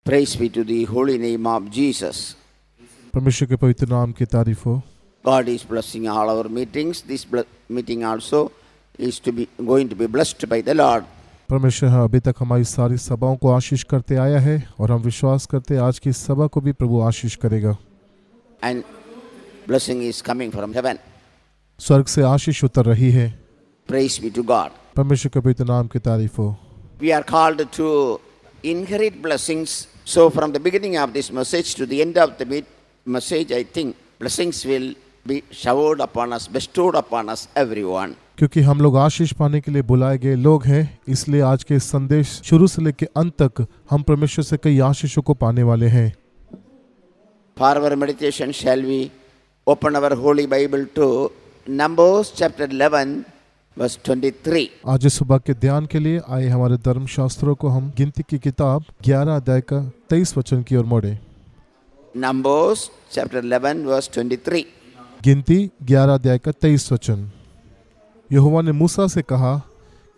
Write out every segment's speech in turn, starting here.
Praise be to the holy name of Jesus. परमेश्वर के पवित्र नाम की तारीफ हो। God is blessing all our meetings. This meeting also is going to be blessed by the Lord. परमेश्वर अभी तक हमारी सारी सभाओं को आशीष करते आया है और हम विश्वास करते हैं आज की सभा को भी प्रभु आशीष करेगा। And blessing is coming from heaven. स्वर्ग से आशीष उतर रही है। Praise be to God. परमेश्वर के पवित्र नाम की तारीफ हो। We are called to inherit blessings. So from the beginning of this message to the end of the message, I think blessings will be showered upon us, bestowed upon us, everyone. क्योंकि हम लोग आशीष पाने के लिए बुलाए गए लोग हैं, इसलिए आज के संदेश शुरू से लेकर अंत तक हम परमेश्वर से कई आशीषों को पाने वाले हैं। For our meditation, shall we open our Holy Bible to Numbers chapter 11, verse 23. आज इस सुबह के ध्यान के लिए आए हमारे धर्मशास्त्रों को हम गिनती की किताब 11 अध्याय का 23 वचन की ओर मोड़े। Numbers chapter 11, verse 23. गिनती 11 अध्याय का 23 वचन। यहोवा ने मूसा से कहा,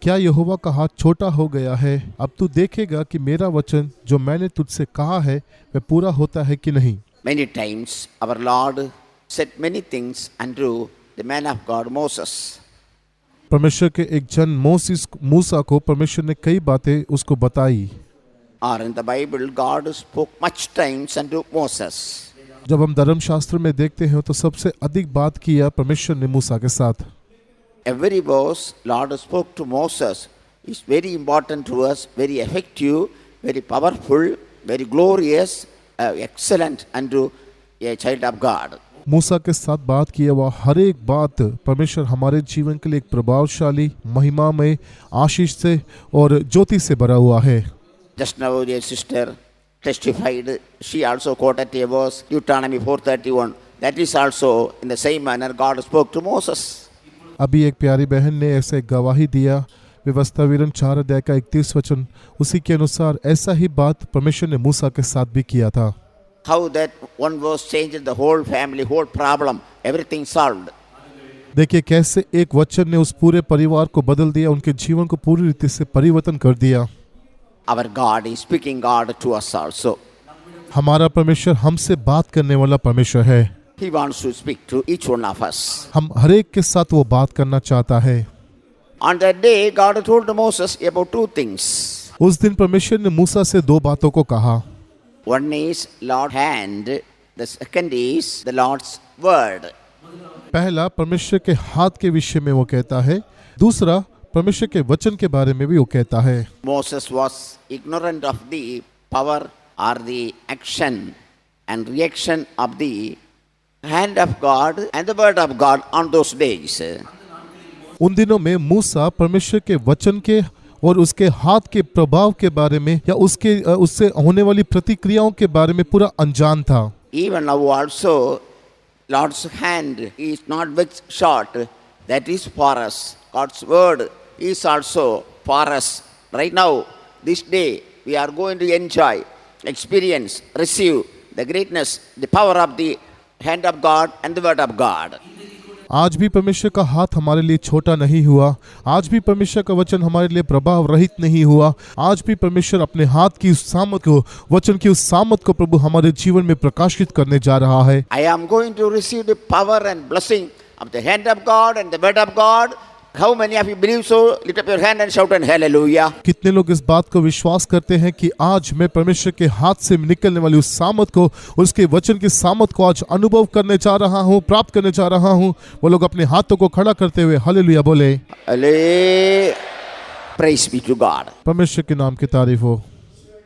क्या यहोवा का हाथ छोटा हो गया है? अब तू देखेगा कि मेरा वचन जो मैंने तुझसे कहा है वह पूरा होता है कि नहीं। Many times our Lord said many things unto the man of God Moses. परमेश्वर के एक जन मूसा को परमेश्वर ने कई बातें उसको बताई। Or in the Bible, God spoke much times unto Moses. जब हम धर्मशास्त्र में देखते हैं तो सबसे अधिक बात किया परमेश्वर ने मूसा के साथ। Every verse Lord spoke to Moses is very important to us, very effective, very powerful, very glorious, excellent unto a child of God. मूसा के साथ बात किया हुआ हर एक बात परमेश्वर हमारे जीवन के लिए एक प्रभावशाली, महिमामय, आशीष से और ज्योति से भरा हुआ है। Just now your sister testified, she also quoted a verse, Deuteronomy 4:31. That is also in the same manner God spoke to Moses. अभी एक प्यारी बहन ने ऐसे गवाही दिया, व्यवस्था विवरण 4 अध्याय का 31 वचन, उसी के अनुसार ऐसा ही बात परमेश्वर ने मूसा के साथ भी किया था। How that one verse changed the whole family, whole problem, everything solved. देखिए कैसे एक वचन ने उस पूरे परिवार को बदल दिया, उनके जीवन को पूरी रीति से परिवर्तन कर दिया। Our God is speaking God to us also. हमारा परमेश्वर हमसे बात करने वाला परमेश्वर है। He wants to speak to each one of us. हम हर एक के साथ वो बात करना चाहता है। On that day, God told Moses about two things. उस दिन परमेश्वर ने मूसा से 2 बातों को कहा। One is Lord's hand, the second is the Lord's word. पहला परमेश्वर के हाथ के विषय में वो कहता है, दूसरा परमेश्वर के वचन के बारे में भी वो कहता है। Moses was ignorant of the power or the action and reaction of the hand of God and the word of God on those days. उन दिनों में मूसा परमेश्वर के वचन के और उसके हाथ के प्रभाव के बारे में या उससे होने वाली प्रतिक्रियाओं के बारे में पूरा अनजान था। Even now also, Lord's hand is not with short, that is for us. God's word is also for us. Right now, this day, we are going to enjoy, experience, receive the greatness, the power of the hand of God and the word of God. आज भी परमेश्वर का हाथ हमारे लिए छोटा नहीं हुआ, आज भी परमेश्वर का वचन हमारे लिए प्रभाव रहित नहीं हुआ, आज भी परमेश्वर अपने हाथ की उस सामर्थ को, वचन की उस सामर्थ को प्रभु हमारे जीवन में प्रकाशित करने जा रहा है। I am going to receive the power and blessing of the hand of God and the word of God. How many of you believe so? Lift up your hand and shout and hallelujah. कितने लोग इस बात को विश्वास करते हैं कि आज मैं परमेश्वर के हाथ से निकलने वाली उस सामर्थ को, उसके वचन की सामर्थ को आज अनुभव करने जा रहा हूँ, प्राप्त करने जा रहा हूँ? वो लोग अपने हाथों को खड़ा करते हुए हालेलुया बोले। Praise be to God. परमेश्वर के नाम की तारीफ हो।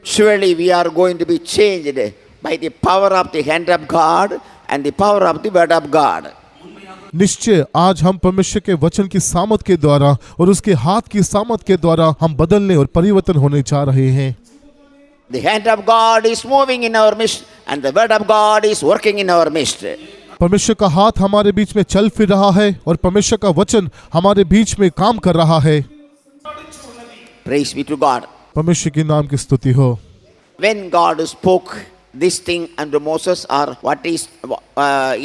Surely we are going to be changed by the power of the hand of God and the power of the word of God. निश्चय आज हम परमेश्वर के वचन की सामर्थ के द्वारा और उसके हाथ की सामर्थ के द्वारा हम बदलने और परिवर्तन होने जा रहे हैं। The hand of God is moving in our midst and the word of God is working in our midst. परमेश्वर का हाथ हमारे बीच में चल फिर रहा है और परमेश्वर का वचन हमारे बीच में काम कर रहा है। Praise be to God. परमेश्वर के नाम की स्तुति हो। When God spoke this thing unto Moses, or what is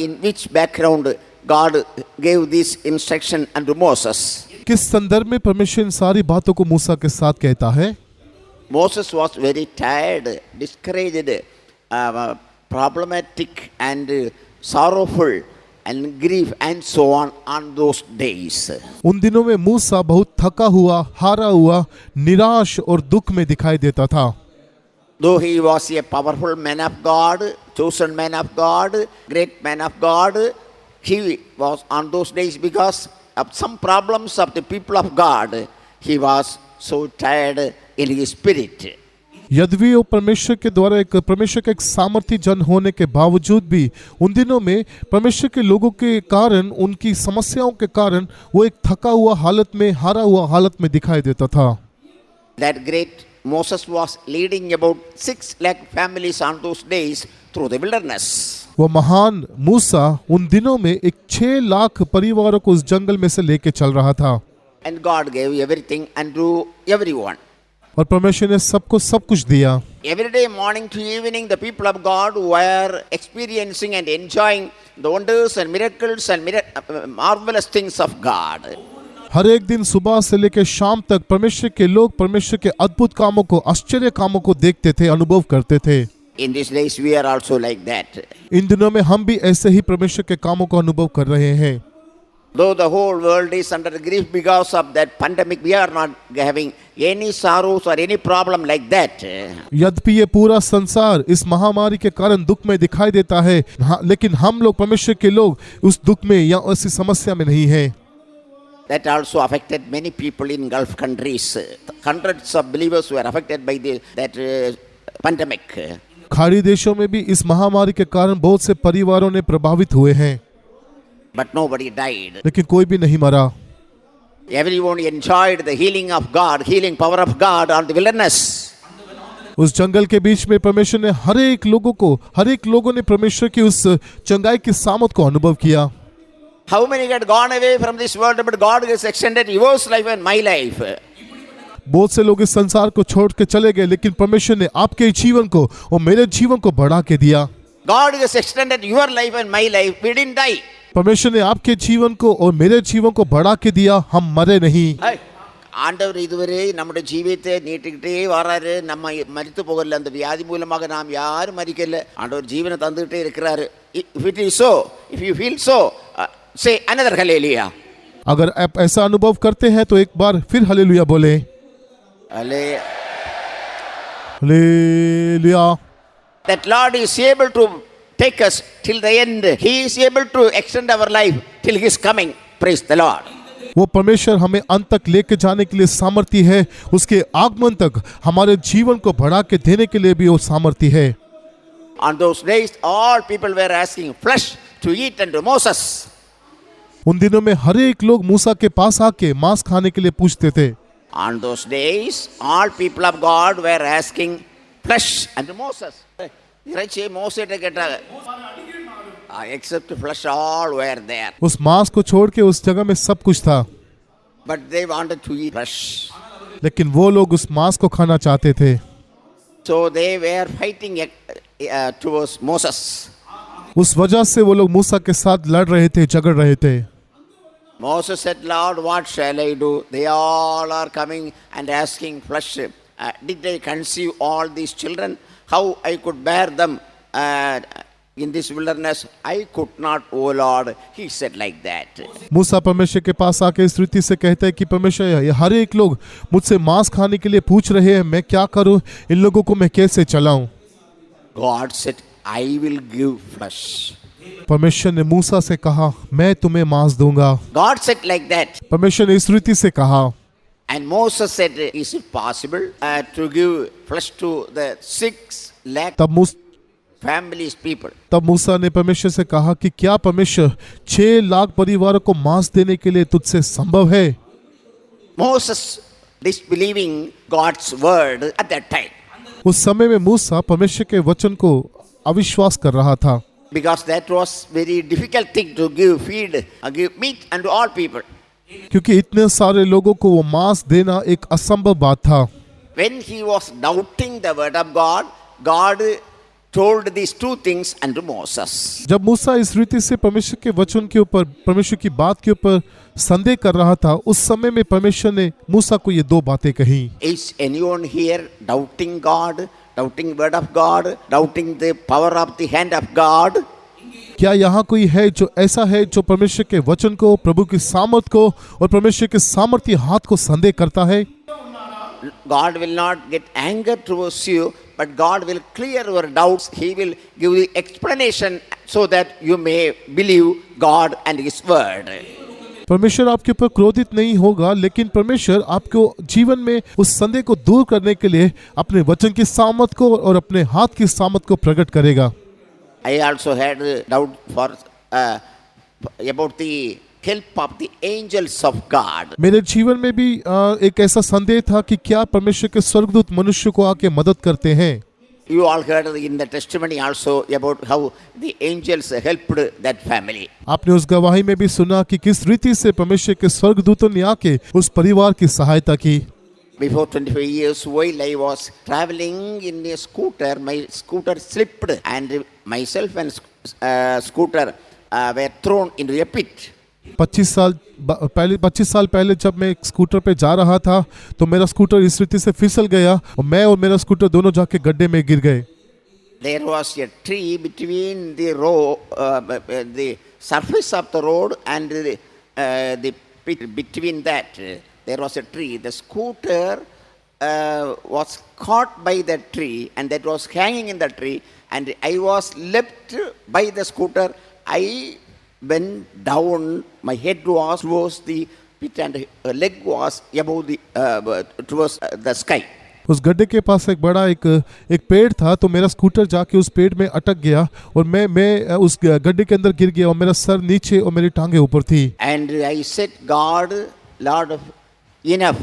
in which background God gave this instruction unto Moses? किस संदर्भ में परमेश्वर इन सारी बातों को मूसा के साथ कहता है? Moses was very tired, discouraged, problematic, and sorrowful, and grief, and so on those days. उन दिनों में मूसा बहुत थका हुआ, हारा हुआ, निराश और दुख में दिखाई देता था। Though he was a powerful man of God, chosen man of God, great man of God, he was on those days because of some problems of the people of God. He was so tired in his spirit. यद्यपि वो परमेश्वर के द्वारा परमेश्वर का एक सामर्थी जन होने के बावजूद भी उन दिनों में परमेश्वर के लोगों के कारण, उनकी समस्याओं के कारण वो एक थका हुआ हालत में, हारा हुआ हालत में दिखाई देता था। That great Moses was leading about 6 lakh families on those days through the wilderness. वो महान मूसा उन दिनों में एक 6 लाख परिवारों को उस जंगल में से लेके चल रहा था। And God gave everything unto everyone. और परमेश्वर ने सबको सब कुछ दिया। Every day, morning to evening, the people of God were experiencing and enjoying the wonders and miracles and marvelous things of God. हर एक दिन सुबह से लेकर शाम तक परमेश्वर के लोग परमेश्वर के अद्भुत कामों को, आश्चर्य कामों को देखते थे, अनुभव करते थे। In these days, we are also like that. इन दिनों में हम भी ऐसे ही परमेश्वर के कामों को अनुभव कर रहे हैं। Though the whole world is under grief because of that pandemic, we are not having any sorrows or any problem like that. यद्यपि ये पूरा संसार इस महामारी के कारण दुख में दिखाई देता है, लेकिन हम लोग परमेश्वर के लोग उस दुख में या ऐसी समस्या में नहीं हैं। That also affected many people in Gulf countries. Hundreds of believers were affected by that pandemic. खाड़ी देशों में भी इस महामारी के कारण बहुत से परिवारों ने प्रभावित हुए हैं, But nobody died. लेकिन कोई भी नहीं मरा। Everyone enjoyed the healing of God, healing power of God on the wilderness. उस जंगल के बीच में परमेश्वर ने हर एक लोगों ने परमेश्वर की उस चंगाई की सामर्थ को अनुभव किया। How many had gone away from this world, but God has extended yours life and my life. बहुत से लोग इस संसार को छोड़ के चले गए, लेकिन परमेश्वर ने आपके जीवन को और मेरे जीवन को बढ़ा के दिया। God has extended your life and my life. We didn't die. परमेश्वर ने आपके जीवन को और मेरे जीवन को बढ़ा के दिया, हम मरे नहीं। ஆண்டவர் இதுவரை நம்முடைய ஜீவியத்தை நீட்டிக்கிட்டே வராரு. நம்ம மரித்து போகல, அந்த வியாதி மூலமாக நாம் யாரும் மரிக்கல. ஆண்டவர் ஜீவனை தந்துகிட்டே இருக்கிறாரு. If it is so, if you feel so, say another hallelujah. अगर आप ऐसा अनुभव करते हैं तो एक बार फिर हालेलुया बोले। Hallelujah. That Lord is able to take us till the end. He is able to extend our life till His coming. Praise the Lord. वो परमेश्वर हमें अंत तक लेके जाने के लिए सामर्थी है, उसके आगमन तक हमारे जीवन को बढ़ा के देने के लिए भी वो सामर्थी है। On those days, all people were asking flesh to eat unto Moses. उन दिनों में हर एक लोग मूसा के पास आके मांस खाने के लिए पूछते थे। On those days, all people of God were asking flesh unto Moses. இறைச்சியை மோசேட்ட கேட்டாங்க. Except flesh, all were there. उस मांस को छोड़ के उस जगह में सब कुछ था, But they wanted to eat flesh. लेकिन वो लोग उस मांस को खाना चाहते थे। So they were fighting towards Moses. उस वजह से वो लोग मूसा के साथ लड़ रहे थे, झगड़ रहे थे। Moses said, Lord, what shall I do? They all are coming and asking flesh. Did they conceive all these children? How I could bear them in this wilderness? I could not, O Lord. He said like that. मूसा परमेश्वर के पास आके इस रीति से कहते हैं कि परमेश्वर, ये हर एक लोग मुझसे मांस खाने के लिए पूछ रहे हैं, मैं क्या करूं, इन लोगों को मैं कैसे चलाऊं? God said, I will give flesh. परमेश्वर ने मूसा से कहा, मैं तुम्हें मांस दूंगा। God said like that. परमेश्वर ने इस रीति से कहा। And Moses said, is it possible to give flesh to the 6 lakh families people? तब मूसा ने परमेश्वर से कहा कि क्या परमेश्वर 6 लाख परिवारों को मांस देने के लिए तुझसे संभव है? Moses disbelieving God's word at that time. उस समय में मूसा परमेश्वर के वचन को अविश्वास कर रहा था, Because that was very difficult thing to give meat unto all people. क्योंकि इतने सारे लोगों को वो मांस देना एक असंभव बात था। When he was doubting the word of God, God told these two things unto Moses. जब मूसा इस रीति से परमेश्वर के वचन के ऊपर, परमेश्वर की बात के ऊपर संदेह कर रहा था, उस समय में परमेश्वर ने मूसा को ये दो बातें कही। Is anyone here doubting God, doubting word of God, doubting the power of the hand of God? क्या यहाँ कोई है जो ऐसा है जो परमेश्वर के वचन को, प्रभु की सामर्थ को और परमेश्वर के सामर्थ्य हाथ को संदेह करता है? God will not get anger towards you, but God will clear your doubts. He will give you explanation so that you may believe God and His word. परमेश्वर आपके ऊपर क्रोधित नहीं होगा, लेकिन परमेश्वर आपको जीवन में उस संदेह को दूर करने के लिए अपने वचन की सामर्थ को और अपने हाथ की सामर्थ को प्रकट करेगा। I also had doubt for about the help of the angels of God. मेरे जीवन में भी एक ऐसा संदेह था कि क्या परमेश्वर के स्वर्गदूत मनुष्य को आके मदद करते हैं। You all heard in the testimony also about how the angels helped that family. आपने उस गवाही में भी सुना कि किस रीति से परमेश्वर के स्वर्गदूतों ने आके उस परिवार की सहायता की। Before 25 years, while I was traveling in a scooter, my scooter slipped and myself and scooter were thrown into a pit. 25 साल पहले जब मैं एक स्कूटर पे जा रहा था तो मेरा स्कूटर इस रीति से फिसल गया और मैं और मेरा स्कूटर दोनों जाके गड्ढे में गिर गए। There was a tree between the road, the surface of the road and the pit. Between that, there was a tree. The scooter was caught by that tree, and that was hanging in the tree. And I was left by the scooter. I went down. My head was towards the pit, and leg was above the towards the sky. उस गड्ढे के पास एक बड़ा एक पेड़ था, तो मेरा स्कूटर जाके उस पेड़ में अटक गया और मैं उस गड्ढे के अंदर गिर गया और मेरा सर नीचे और मेरी टांगे ऊपर थी। And I said, God, Lord, enough.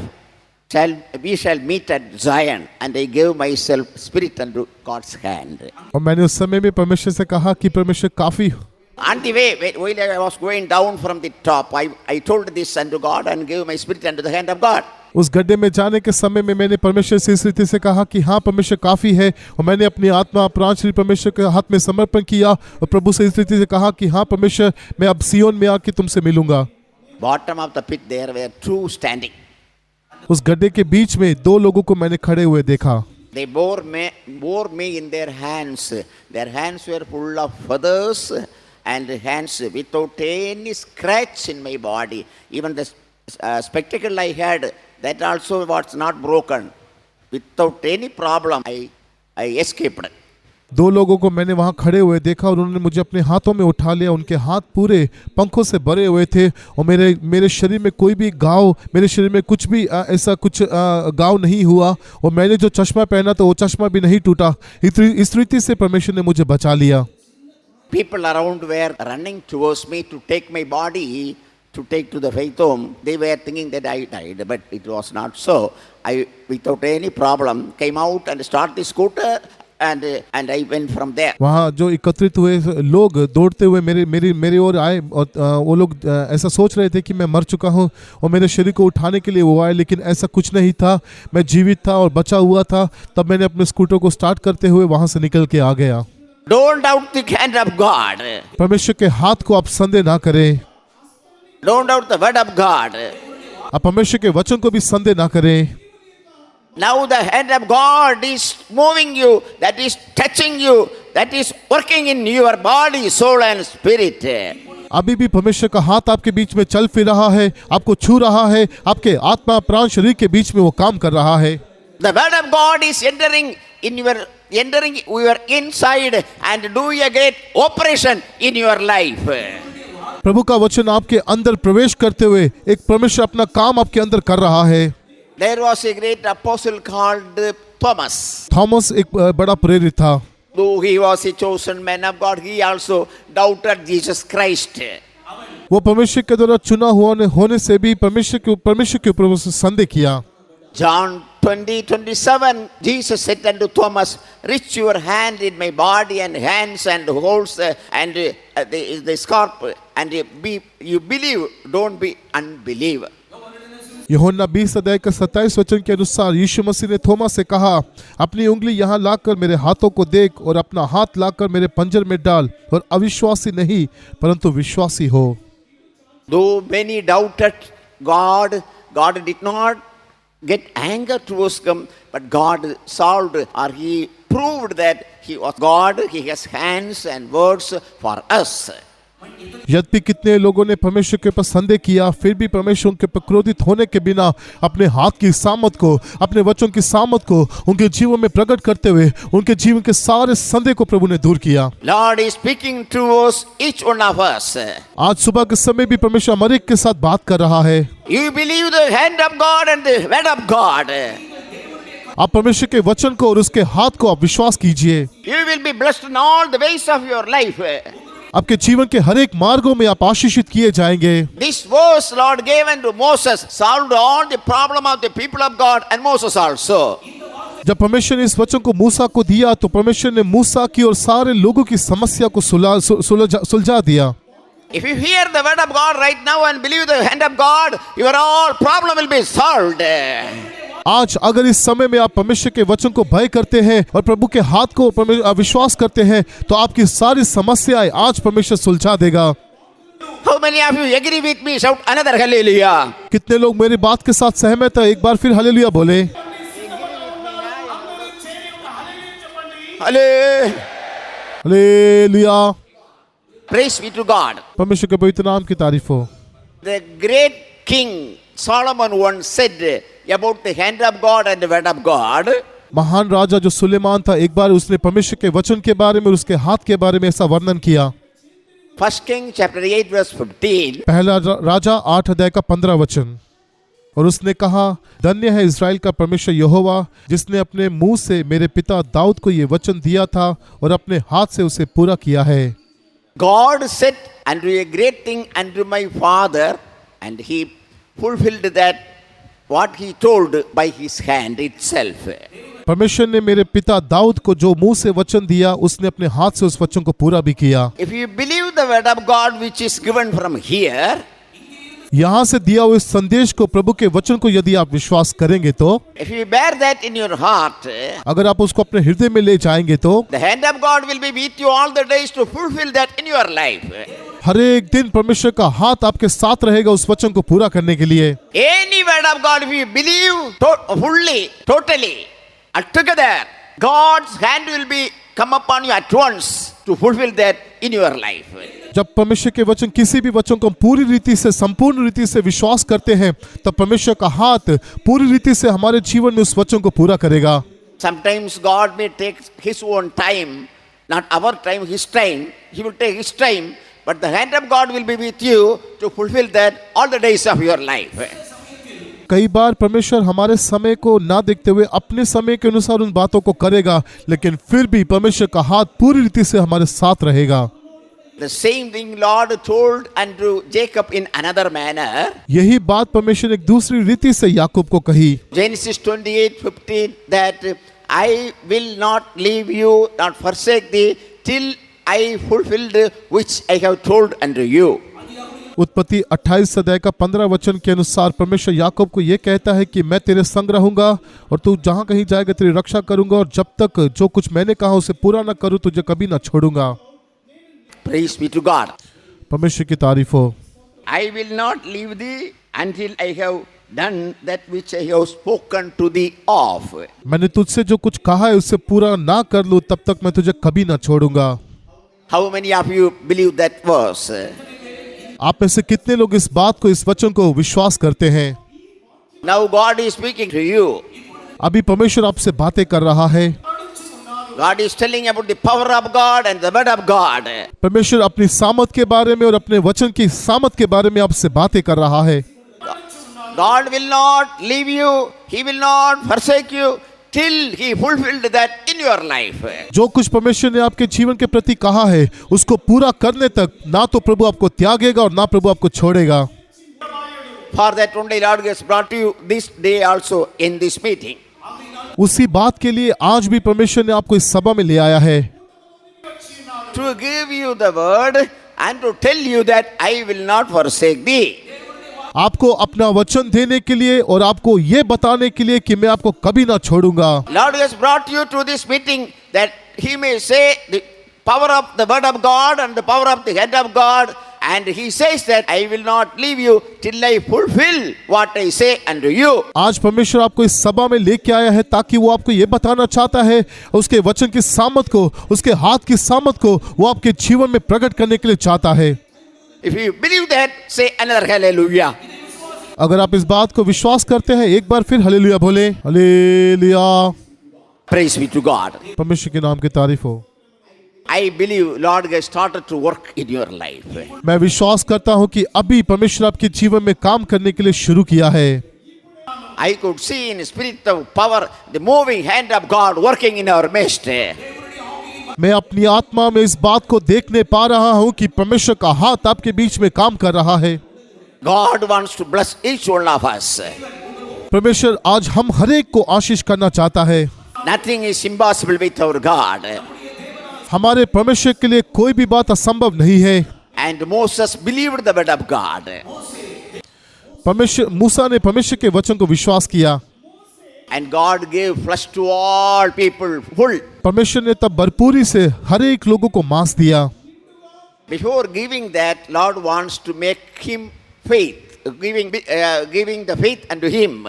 We shall meet at Zion. And I gave myself spirit unto God's hand. और मैंने उस समय में परमेश्वर से कहा कि परमेश्वर काफी। On the way, while I was going down from the top, I told this unto God and gave my spirit unto the hand of God. उस गड्ढे में जाने के समय में मैंने परमेश्वर से इस रीति से कहा कि हाँ परमेश्वर काफी है, और मैंने अपनी आत्मा प्राण श्री परमेश्वर के हाथ में समर्पण किया और प्रभु से इस रीति से कहा कि हाँ परमेश्वर, मैं अब सियोन में आके तुमसे मिलूंगा। Bottom of the pit there were two standing. उस गड्ढे के बीच में दो लोगों को मैंने खड़े हुए देखा। They bore me in their hands. Their hands were full of feathers and hands without any scratch in my body. Even the spectacle I had, that also was not broken. Without any problem, I escaped. दो लोगों को मैंने वहां खड़े हुए देखा और उन्होंने मुझे अपने हाथों में उठा लिया। उनके हाथ पूरे पंखों से भरे हुए थे और मेरे शरीर में कोई भी घाव, मेरे शरीर में कुछ भी ऐसा कुछ घाव नहीं हुआ, और मैंने जो चश्मा पहना तो वो चश्मा भी नहीं टूटा। इस रीति से परमेश्वर ने मुझे बचा लिया। People around were running towards me to take my body to take to the faith home. They were thinking that I died, but it was not so. I, without any problem, came out and started the scooter, and I went from there. वहाँ जो एकत्रित हुए लोग दौड़ते हुए मेरी ओर आए, और वो लोग ऐसा सोच रहे थे कि मैं मर चुका हूँ और मेरे शरीर को उठाने के लिए वो आए, लेकिन ऐसा कुछ नहीं था। मैं जीवित था और बचा हुआ था। तब मैंने अपने स्कूटर को स्टार्ट करते हुए वहाँ से निकल के आ गया। Don't doubt the hand of God. परमेश्वर के हाथ को आप संदेह ना करें। Don't doubt the word of God. आप परमेश्वर के वचन को भी संदेह ना करें। Now the hand of God is moving you, that is touching you, that is working in your body, soul and spirit. अभी भी परमेश्वर का हाथ आपके बीच में चल फिर रहा है, आपको छू रहा है, आपके आत्मा प्राण शरीर के बीच में वो काम कर रहा है। The word of God is entering your inside and doing a great operation in your life. प्रभु का वचन आपके अंदर प्रवेश करते हुए एक परमेश्वर अपना काम आपके अंदर कर रहा है। There was a great apostle called Thomas. Thomas एक बड़ा प्रेरित था। Though he was a chosen man of God, he also doubted Jesus Christ. वो परमेश्वर के द्वारा चुना हुआ होने से भी परमेश्वर के ऊपर संदेह किया। John 20:27, Jesus said unto Thomas, reach your hand in my body and hands and holds and the scarp, and you believe, don't be unbeliever. यूहन्ना 20 अध्याय का 27 वचन के अनुसार यीशु मसीह ने थोमा से कहा, अपनी उंगली यहाँ लाकर मेरे हाथों को देख और अपना हाथ लाकर मेरे पंजर में डाल और अविश्वासी नहीं परंतु विश्वासी हो। Though many doubted God, God did not get anger towards them, but God solved or He proved that He was God. He has hands and words for us. यद्यपि कितने लोगों ने परमेश्वर के ऊपर संदेह किया, फिर भी परमेश्वर उनके ऊपर क्रोधित होने के बिना अपने हाथ की सामत को, अपने वचन की सामत को उनके जीवन में प्रकट करते हुए उनके जीवन के सारे संदेह को प्रभु ने दूर किया। Lord is speaking to us, each one of us. आज सुबह के समय भी परमेश्वर हमारे एक के साथ बात कर रहा है। You believe the hand of God and the word of God. आप परमेश्वर के वचन को और उसके हाथ को आप विश्वास कीजिए। You will be blessed in all the ways of your life. आपके जीवन के हर एक मार्गों में आप आशीषित किए जाएंगे। This verse Lord gave unto Moses solved all the problem of the people of God and Moses also. जब परमेश्वर ने इस वचन को मूसा को दिया तो परमेश्वर ने मूसा की और सारे लोगों की समस्या को सुलझा दिया। If you hear the word of God right now and believe the hand of God, your all problem will be solved. आज अगर इस समय में आप परमेश्वर के वचन को भय करते हैं और प्रभु के हाथ को विश्वास करते हैं तो आपकी सारी समस्याएं आज परमेश्वर सुलझा देगा। How many of you agree with me? Shout another hallelujah. कितने लोग मेरी बात के साथ सहमत है? एक बार फिर हालेलुया बोले। Hallelujah. Praise be to God. परमेश्वर के पवित्र नाम की तारीफ हो। The great king Solomon once said about the hand of God and the word of God. महान राजा जो सुलेमान था, एक बार उसने परमेश्वर के वचन के बारे में और उसके हाथ के बारे में ऐसा वर्णन किया। 1 King chapter 8 verse 15. पहला राजा 8 अध्याय का 15 वचन। और उसने कहा, धन्य है इज़राइल का परमेश्वर यहोवा, जिसने अपने मुंह से मेरे पिता दाऊद को ये वचन दिया था और अपने हाथ से उसे पूरा किया है। God said unto a great thing unto my father, and he fulfilled that what he told by his hand itself. परमेश्वर ने मेरे पिता दाऊद को जो मुंह से वचन दिया, उसने अपने हाथ से उस वचन को पूरा भी किया। If you believe the word of God which is given from here, यहाँ से दिया हुए संदेश को, प्रभु के वचन को यदि आप विश्वास करेंगे तो, if you bear that in your heart, अगर आप उसको अपने हृदय में ले जाएंगे तो the hand of God will be with you all the days to fulfill that in your life. हर एक दिन परमेश्वर का हाथ आपके साथ रहेगा उस वचन को पूरा करने के लिए। Any word of God, if you believe fully, totally, altogether, God's hand will be come upon you at once to fulfill that in your life. जब परमेश्वर के वचन, किसी भी वचन को हम पूरी रीति से, संपूर्ण रीति से विश्वास करते हैं, तब परमेश्वर का हाथ पूरी रीति से हमारे जीवन में उस वचन को पूरा करेगा। Sometimes God may take His own time, not our time, His time. He will take His time, but the hand of God will be with you to fulfill that all the days of your life. कई बार परमेश्वर हमारे समय को ना देखते हुए अपने समय के अनुसार उन बातों को करेगा, लेकिन फिर भी परमेश्वर का हाथ पूरी रीति से हमारे साथ रहेगा। The same thing Lord told unto Jacob in another manner. यही बात परमेश्वर ने एक दूसरी रीति से याकूब को कही। Genesis 28:15 that I will not leave you, not forsake thee till I fulfilled which I have told unto you. उत्पत्ति 28 अध्याय का 15 वचन के अनुसार परमेश्वर याकूब को यह कहता है कि मैं तेरे संग रहूंगा और तू जहां कहीं जाएगा तेरी रक्षा करूंगा, और जब तक जो कुछ मैंने कहा उसे पूरा न करूं तुझे कभी न छोड़ूंगा। Praise be to God. परमेश्वर की तारीफ हो। I will not leave thee until I have done that which I have spoken to thee of. मैंने तुझसे जो कुछ कहा है उससे पूरा ना कर लूं तब तक मैं तुझे कभी न छोड़ूंगा। How many of you believe that verse? आप में से कितने लोग इस बात को, इस वचन को विश्वास करते हैं? Now God is speaking to you. अभी परमेश्वर आपसे बातें कर रहा है। God is telling about the power of God and the word of God. परमेश्वर अपनी सामर्थ के बारे में और अपने वचन की सामर्थ के बारे में आपसे बातें कर रहा है। God will not leave you, He will not forsake you till He fulfilled that in your life. जो कुछ परमेश्वर ने आपके जीवन के प्रति कहा है उसको पूरा करने तक ना तो प्रभु आपको त्यागेगा और ना प्रभु आपको छोड़ेगा। For that only Lord has brought you this day also in this meeting. उसी बात के लिए आज भी परमेश्वर ने आपको इस सभा में ले आया है, To give you the word and to tell you that I will not forsake thee. आपको अपना वचन देने के लिए और आपको ये बताने के लिए कि मैं आपको कभी ना छोड़ूंगा। Lord has brought you to this meeting that He may say the power of the word of God and the power of the head of God, and He says that I will not leave you till I fulfill what I say unto you. आज परमेश्वर आपको इस सभा में लेके आया है ताकि वो आपको ये बताना चाहता है, उसके वचन की सामर्थ को, उसके हाथ की सामर्थ को वो आपके जीवन में प्रकट करने के लिए चाहता है। If you believe that, say another hallelujah. अगर आप इस बात को विश्वास करते हैं, एक बार फिर हालेलुया बोले। Hallelujah. Praise be to God. परमेश्वर के नाम की तारीफ हो। I believe Lord has started to work in your life. मैं विश्वास करता हूँ कि अभी परमेश्वर आपके जीवन में काम करने के लिए शुरू किया है। I could see in spirit of power the moving hand of God working in our midst. मैं अपनी आत्मा में इस बात को देखने पा रहा हूँ कि परमेश्वर का हाथ आपके बीच में काम कर रहा है। God wants to bless each one of us. परमेश्वर आज हम हर एक को आशीष करना चाहता है। Nothing is impossible with our God. हमारे परमेश्वर के लिए कोई भी बात असंभव नहीं है। And Moses believed the word of God. परमेश्वर मूसा ने परमेश्वर के वचन को विश्वास किया। And God gave flesh to all people full. परमेश्वर ने तब भरपूरी से हर एक लोगों को मांस दिया। Before giving that, Lord wants to make him faith, giving the faith unto him.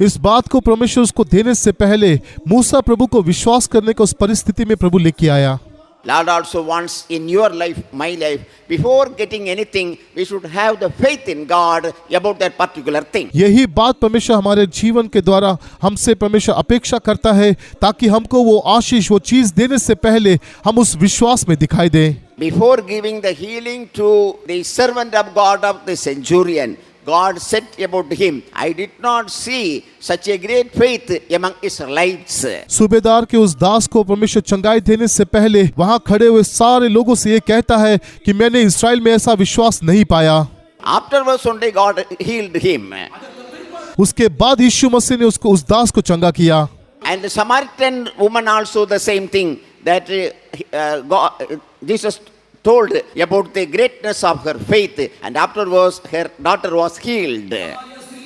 इस बात को परमेश्वर उसको देने से पहले मूसा प्रभु को विश्वास करने को उस परिस्थिति में प्रभु लेके आया। Lord also wants in your life, my life, before getting anything, we should have the faith in God about that particular thing. यही बात परमेश्वर हमारे जीवन के द्वारा हमसे परमेश्वर अपेक्षा करता है ताकि हमको वो आशीष, वो चीज देने से पहले हम उस विश्वास में दिखाई दें। Before giving the healing to the servant of God of the centurion, God said about him, I did not see such a great faith among Israelites. सूबेदार के उस दास को परमेश्वर चंगाई देने से पहले वहां खड़े हुए सारे लोगों से ये कहता है कि मैंने इस्राएल में ऐसा विश्वास नहीं पाया। Afterwards only God healed him. उसके बाद यीशु मसीह ने उसको उस दास को चंगा किया। And the Samaritan woman also the same thing, that Jesus told about the greatness of her faith, and afterwards her daughter was healed.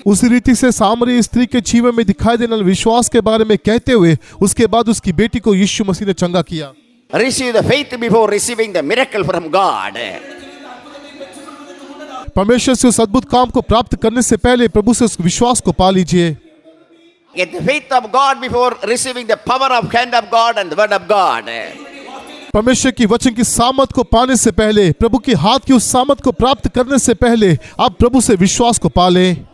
उसी रीति से सामरी स्त्री के जीवन में दिखाई देने वाले विश्वास के बारे में कहते हुए उसके बाद उसकी बेटी को यीशु मसीह ने चंगा किया। Receive the faith before receiving the miracle from God. परमेश्वर से उस अद्भुत काम को प्राप्त करने से पहले प्रभु से उस विश्वास को पा लीजिए। Get the faith of God before receiving the power of hand of God and the word of God. परमेश्वर की वचन की सामर्थ को पाने से पहले, प्रभु की हाथ की उस सामर्थ को प्राप्त करने से पहले आप प्रभु से विश्वास को पा लें।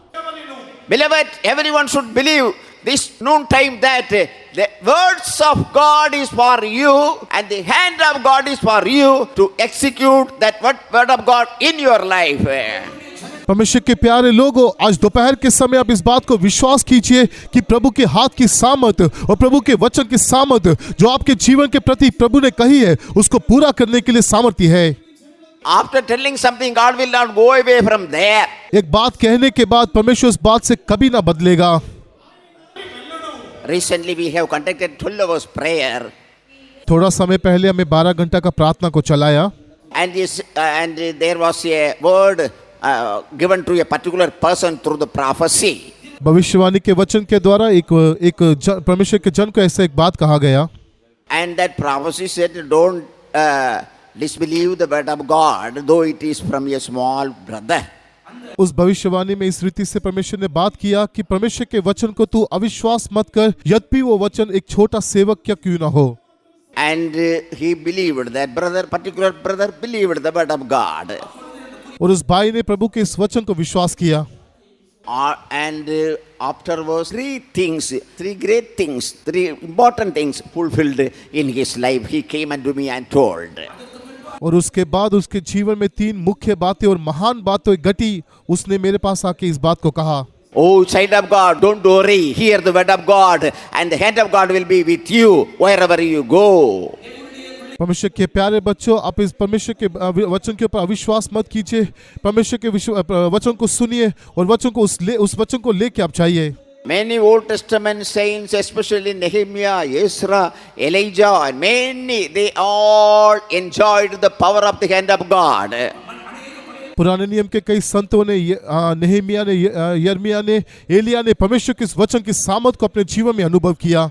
Beloved, everyone should believe this noontime that the words of God is for you and the hand of God is for you to execute that word of God in your life. परमेश्वर के प्यारे लोगों, आज दोपहर के समय आप इस बात को विश्वास कीजिए कि प्रभु के हाथ की सामर्थ और प्रभु के वचन की सामर्थ जो आपके जीवन के प्रति प्रभु ने कही है उसको पूरा करने के लिए सामर्थ्य है। After telling something, God will not go away from there. एक बात कहने के बाद परमेश्वर उस बात से कभी ना बदलेगा। Recently we have conducted 12 hours prayer. थोड़ा समय पहले हमें 12 घंटा का प्रार्थना को चलाया। And there was a word given to a particular person through the prophecy. भविष्यवाणी के वचन के द्वारा एक परमेश्वर के जन को ऐसा एक बात कहा गया। And that prophecy said, don't disbelieve the word of God, though it is from a small brother. उस भविष्यवाणी में इस रीति से परमेश्वर ने बात किया कि परमेश्वर के वचन को तू अविश्वास मत कर, यद्यपि वो वचन एक छोटा सेवक क्या क्यों ना हो। And he believed, that particular brother believed the word of God. और उस भाई ने प्रभु के इस वचन को विश्वास किया। And afterwards, three great things, three important things fulfilled in his life. He came unto me and told. और उसके बाद उसके जीवन में 3 मुख्य बातें और महान बातें घटी। उसने मेरे पास आके इस बात को कहा, Oh, child of God, don't worry. Hear the word of God, and the hand of God will be with you wherever you go. परमेश्वर के प्यारे बच्चों, आप इस परमेश्वर के वचन के ऊपर अविश्वास मत कीजिए। परमेश्वर के वचन को सुनिए और वचन को उस वचन को लेके आप चाहिए। Many Old Testament saints, especially Nehemiah, Ezra, Elijah, and many, they all enjoyed the power of the hand of God. पुराने नियम के कई संतों ने नेहमिया ने यर्मिया ने एलिया ने परमेश्वर के इस वचन की सामर्थ को अपने जीवन में अनुभव किया।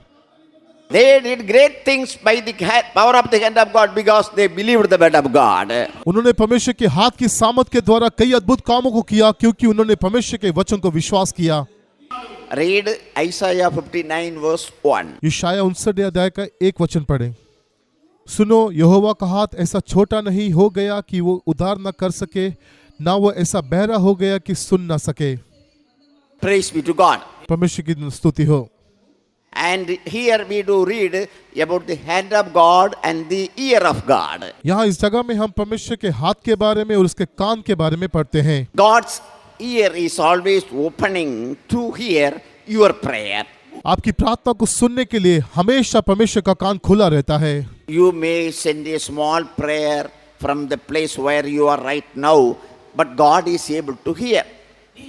They did great things by the power of the hand of God because they believed the word of God. उन्होंने परमेश्वर के हाथ की सामर्थ के द्वारा कई अद्भुत कामों को किया क्योंकि उन्होंने परमेश्वर के वचन को विश्वास किया। Read Isaiah 59 verse 1. यशायाह 59 अध्याय का 1 वचन पढ़ें। सुनो, यहोवा का हाथ ऐसा छोटा नहीं हो गया कि वो उद्धार न कर सके, ना वो ऐसा बहरा हो गया कि सुन न सके। Praise be to God. परमेश्वर की स्तुति हो। And here we do read about the hand of God and the ear of God. यहाँ इस जगह में हम परमेश्वर के हाथ के बारे में और उसके कान के बारे में पढ़ते हैं। God's ear is always opening to hear your prayer. आपकी प्रार्थना को सुनने के लिए हमेशा परमेश्वर का कान खुला रहता है। You may send a small prayer from the place where you are right now, but God is able to hear.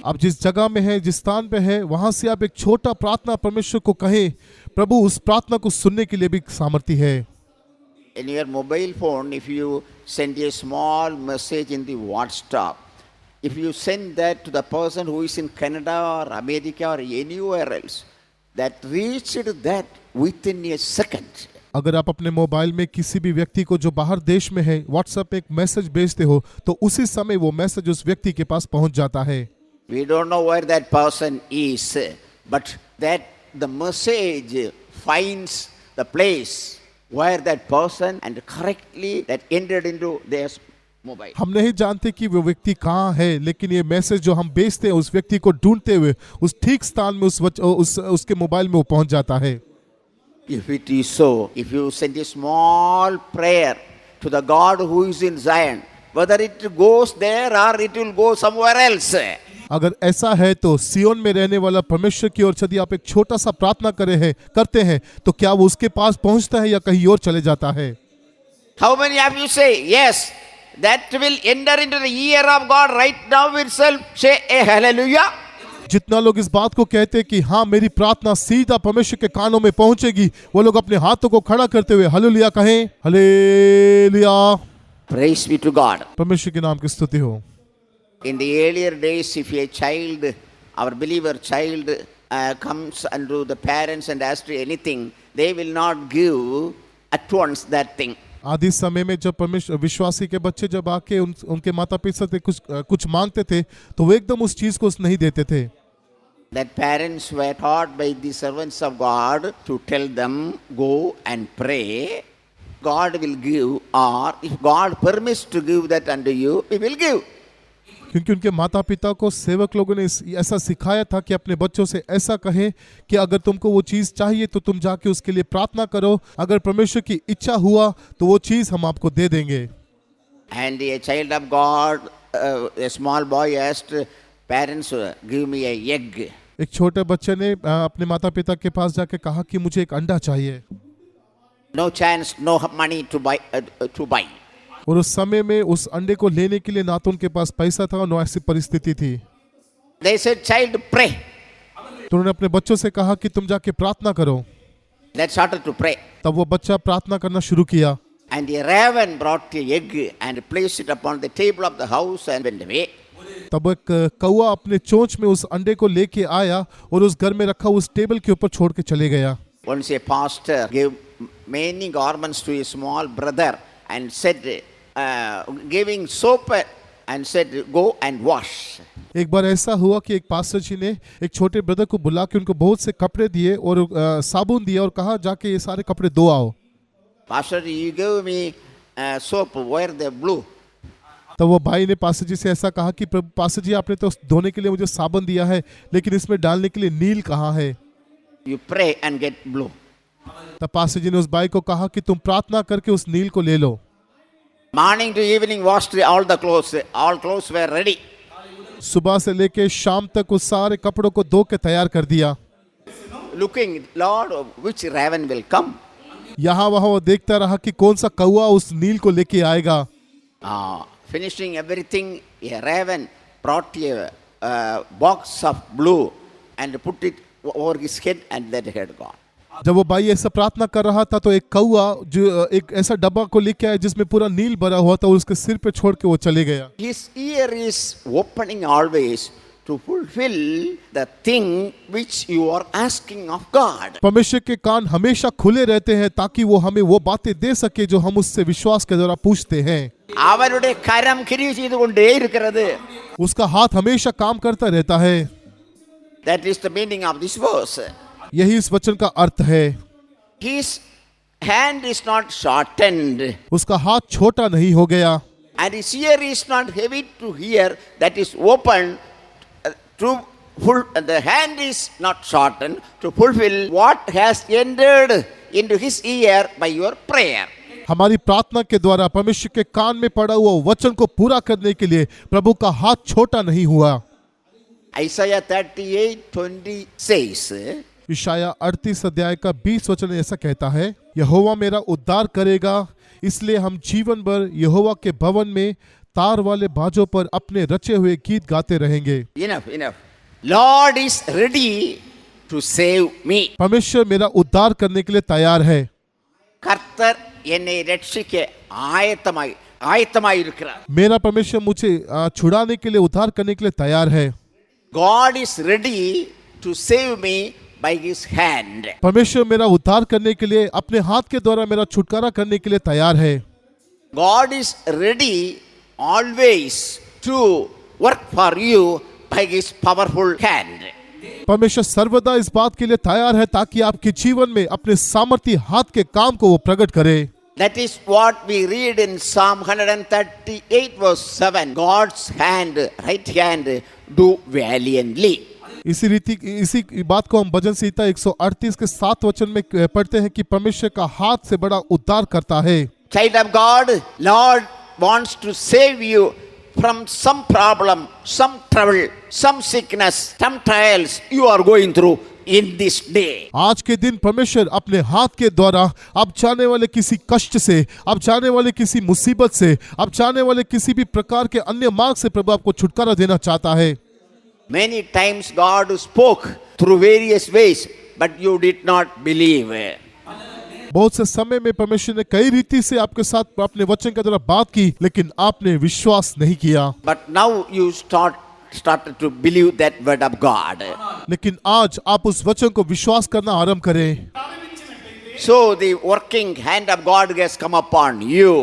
आप जिस जगह में है, जिस स्थान पे है, वहां से आप एक छोटा प्रार्थना परमेश्वर को कहें, प्रभु उस प्रार्थना को सुनने के लिए भी सामर्थ्य है। In your mobile phone, if you send a small message in the WhatsApp, if you send that to the person who is in Canada or America or anywhere else, that reached that within a second. अगर आप अपने mobile में किसी भी व्यक्ति को जो बाहर देश में है व्हाट्सएप पे एक मैसेज भेजते हो तो उसी समय वो मैसेज उस व्यक्ति के पास पहुंच जाता है। We don't know where that person is, but that the message finds the place where that person and correctly that entered into their mobile. हम नहीं जानते कि वो व्यक्ति कहाँ है, लेकिन ये मैसेज जो हम भेजते हैं उस व्यक्ति को ढूंढते हुए उस ठीक स्थान में उसके मोबाइल में वो पहुंच जाता है। If it is so, if you send a small prayer to the God who is in Zion, whether it goes there or it will go somewhere else. अगर ऐसा है तो सियोन में रहने वाला परमेश्वर की ओर यदि आप एक छोटा सा प्रार्थना करते हैं तो क्या वो उसके पास पहुंचता है या कहीं और चले जाता है? How many of you say yes, that will enter into the ear of God right now itself? Say a hallelujah. जितना लोग इस बात को कहते हैं कि हाँ मेरी प्रार्थना सीधा परमेश्वर के कानों में पहुंचेगी, वो लोग अपने हाथों को खड़ा करते हुए हालेलुया कहें। Hallelujah. Praise be to God. परमेश्वर के नाम की स्तुति हो। In the earlier days, if a child, our believer child, comes unto the parents and asks anything, they will not give at once that thing. आदि समय में जब परमेश्वर विश्वासी के बच्चे जब आके उनके माता पिता से कुछ मांगते थे तो वो एकदम उस चीज को नहीं देते थे। That parents were taught by the servants of God to tell them, go and pray. God will give, or if God permits to give that unto you, He will give. क्योंकि उनके माता पिता को सेवक लोगों ने ऐसा सिखाया था कि अपने बच्चों से ऐसा कहें कि अगर तुमको वो चीज़ चाहिए तो तुम जाके उसके लिए प्रार्थना करो, अगर परमेश्वर की इच्छा हुआ तो वो चीज़ हम आपको दे देंगे। And a child of God, a small boy asked parents, give me a egg. एक छोटे बच्चे ने अपने माता पिता के पास जाके कहा कि मुझे एक अंडा चाहिए। No chance, no money to buy. और उस समय में उस अंडे को लेने के लिए ना तो उनके पास पैसा था और ना ऐसी परिस्थिति थी। They said, child, pray. तो उन्होंने अपने बच्चों से कहा कि तुम जाके प्रार्थना करो। That started to pray. तब वो बच्चा प्रार्थना करना शुरू किया। And a raven brought an egg and placed it upon the table of the house and went away. तब एक कौवा अपने चोंच में उस अंडे को लेके आया और उस घर में रखा उस टेबल के ऊपर छोड़ के चले गया। Once a pastor gave many garments to a small brother and said, giving soap and said, go and wash. एक बार ऐसा हुआ कि एक पास्टर जी ने एक छोटे ब्रदर को बुला के उनको बहुत से कपड़े दिए और साबुन दिया और कहा जाके ये सारे कपड़े धो आओ। Pastor, you gave me soap, where the blue? तो वो भाई ने पास्टर जी से ऐसा कहा कि पास्टर जी आपने तो धोने के लिए मुझे साबुन दिया है लेकिन इसमें डालने के लिए नील कहाँ है? You pray and get blue. तब पास्टर जी ने उस भाई को कहा कि तुम प्रार्थना करके उस नील को ले लो। Morning to evening washed all the clothes. All clothes were ready. सुबह से लेके शाम तक उस सारे कपड़ों को धो के तैयार कर दिया। Looking, Lord, which raven will come? यहाँ वहाँ वो देखता रहा कि कौन सा कौवा उस नील को लेके आएगा। Finishing everything, a raven brought a box of blue and put it over his head and that had gone. जब वो भाई ऐसा प्रार्थना कर रहा था तो एक कौआ जो एक ऐसा डब्बा को लेके आया जिसमें पूरा नील भरा हुआ था और उसके सिर पे छोड़ के वो चले गया। His ear is opening always to fulfill the thing which you are asking of God. परमेश्वर के कान हमेशा खुले रहते हैं ताकि वो हमें वो बातें दे सके जो हम उससे विश्वास के द्वारा पूछते हैं। அவருடைய கரம் கிரியை செய்து கொண்டே இருக்கிறது. उसका हाथ हमेशा काम करता रहता है। That is the meaning of this verse. यही इस वचन का अर्थ है। His hand is not shortened उसका हाथ छोटा नहीं हो गया and his ear is not heavy to hear, that is open to full. The hand is not shortened to fulfill what has entered into his ear by your prayer. हमारी प्रार्थना के द्वारा परमेश्वर के कान में पड़ा हुआ वचन को पूरा करने के लिए प्रभु का हाथ छोटा नहीं हुआ। Isaiah 38:20 says, इशाया 38 अध्याय का 20 वचन ऐसा कहता है, यहोवा मेरा उद्धार करेगा, इसलिए हम जीवन भर यहोवा के भवन में तार वाले बाजों पर अपने रचे हुए गीत गाते रहेंगे। enough. Lord is ready to save me. परमेश्वर मेरा उद्धार करने के लिए तैयार है। கர்த்தர் என்னை ரட்சிக்க ஆயத்தமாய் இருக்கிறார். मेरा परमेश्वर मुझे छुड़ाने के लिए उद्धार करने के लिए तैयार है। God is ready to save me by his hand. परमेश्वर मेरा उद्धार करने के लिए अपने हाथ के द्वारा मेरा छुटकारा करने के लिए तैयार है। God is ready always to work for you by his powerful hand. परमेश्वर सर्वदा इस बात के लिए तैयार है ताकि आपके जीवन में अपने सामर्थी हाथ के काम को वो प्रकट करे। That is what we read in Psalm 138 verse 7. God's hand, right hand, do valiantly. इसी बात को हम भजन संहिता 138 के 7 वचन में पढ़ते हैं कि परमेश्वर का हाथ से बड़ा उद्धार करता है। Child of God, Lord wants to save you from some problem, some trouble, some sickness, some trials you are going through in this day. आज के दिन परमेश्वर अपने हाथ के द्वारा आप जाने वाले किसी कष्ट से, आप जाने वाले किसी मुसीबत से, आप जाने वाले किसी भी प्रकार के अन्य मार्ग से प्रभु आपको छुटकारा देना चाहता है। Many times God spoke through various ways, but you did not believe. बहुत से समय में परमेश्वर ने कई रीति से आपके साथ अपने वचन के द्वारा बात की, लेकिन आपने विश्वास नहीं किया। But now you started to believe that word of God. लेकिन आज आप उस वचन को विश्वास करना आरंभ करें। So the working hand of God has come upon you.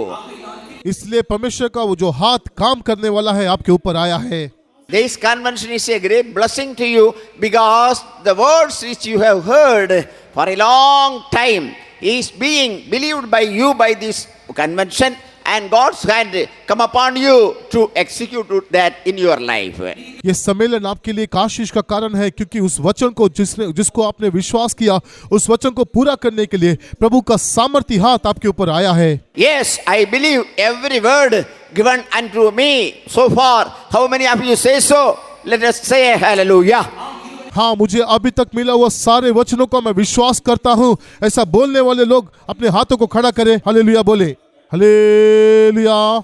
इसलिए परमेश्वर का वो जो हाथ काम करने वाला है आपके ऊपर आया है। This convention is a great blessing to you because the words which you have heard for a long time is being believed by you by this convention, and God's hand come upon you to execute that in your life. ये सम्मेलन आपके लिए एक आशीष का कारण है क्योंकि उस वचन को जिसको आपने विश्वास किया, उस वचन को पूरा करने के लिए प्रभु का सामर्थी हाथ आपके ऊपर आया है। Yes, I believe every word given unto me so far. How many of you say so? Let us say hallelujah. हाँ, मुझे अभी तक मिला हुआ सारे वचनों का मैं विश्वास करता हूँ। ऐसा बोलने वाले लोग अपने हाथों को खड़ा करें, हालेलुया बोले, hallelujah.